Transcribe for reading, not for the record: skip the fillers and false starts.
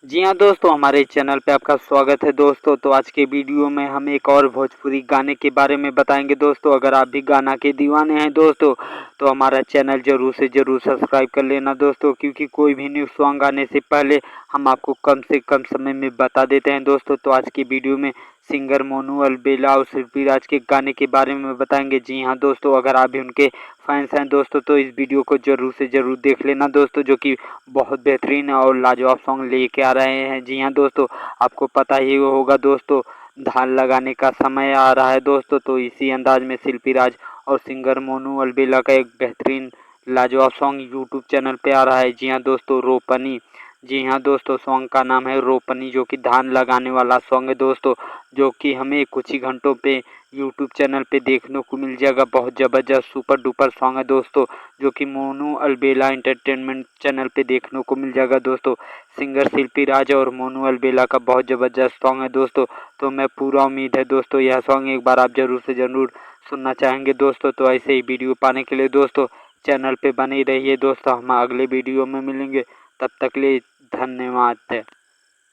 जी हाँ दोस्तों, हमारे चैनल पे आपका स्वागत है दोस्तों। तो आज के वीडियो में हम एक और भोजपुरी गाने के बारे में बताएंगे दोस्तों। अगर आप भी गाना के दीवाने हैं दोस्तों तो हमारा चैनल जरूर से जरूर सब्सक्राइब कर लेना दोस्तों, क्योंकि कोई भी न्यू सॉन्ग आने से पहले हम आपको कम से कम समय में बता देते हैं दोस्तों। तो आज की वीडियो में सिंगर मोनू अलबेला और शिल्पी राज के गाने के बारे में बताएंगे। जी हाँ दोस्तों, अगर आप भी उनके फैंस हैं दोस्तों तो इस वीडियो को जरूर से जरूर देख लेना दोस्तों, जो कि बहुत बेहतरीन और लाजवाब सॉन्ग लेके आ रहे हैं। जी हाँ दोस्तों, आपको पता ही होगा दोस्तों, धान लगाने का समय आ रहा है दोस्तों। तो इसी अंदाज में शिल्पी राज और सिंगर मोनू अलबेला का एक बेहतरीन लाजवाब सॉन्ग यूट्यूब चैनल पे आ रहा है। जी हाँ दोस्तों, रोपनी। जी हाँ दोस्तों, सॉन्ग का नाम है रोपनी, जो कि धान लगाने वाला सॉन्ग है दोस्तों, जो कि हमें कुछ ही घंटों पे यूट्यूब चैनल पे देखने को मिल जाएगा। बहुत ज़बरदस्त सुपर डुपर सॉन्ग है दोस्तों, जो कि मोनू अलबेला एंटरटेनमेंट चैनल पे देखने को मिल जाएगा दोस्तों। सिंगर शिल्पी राज और मोनू अलबेला का बहुत ज़बरदस्त सॉन्ग है दोस्तों। तो मैं पूरा उम्मीद है दोस्तों यह सॉन्ग एक बार आप ज़रूर से ज़रूर सुनना चाहेंगे दोस्तों। तो ऐसे ही वीडियो पाने के लिए दोस्तों चैनल पे बने रहिए दोस्तों। हम अगले वीडियो में मिलेंगे, तब तक के लिए धन्यवाद।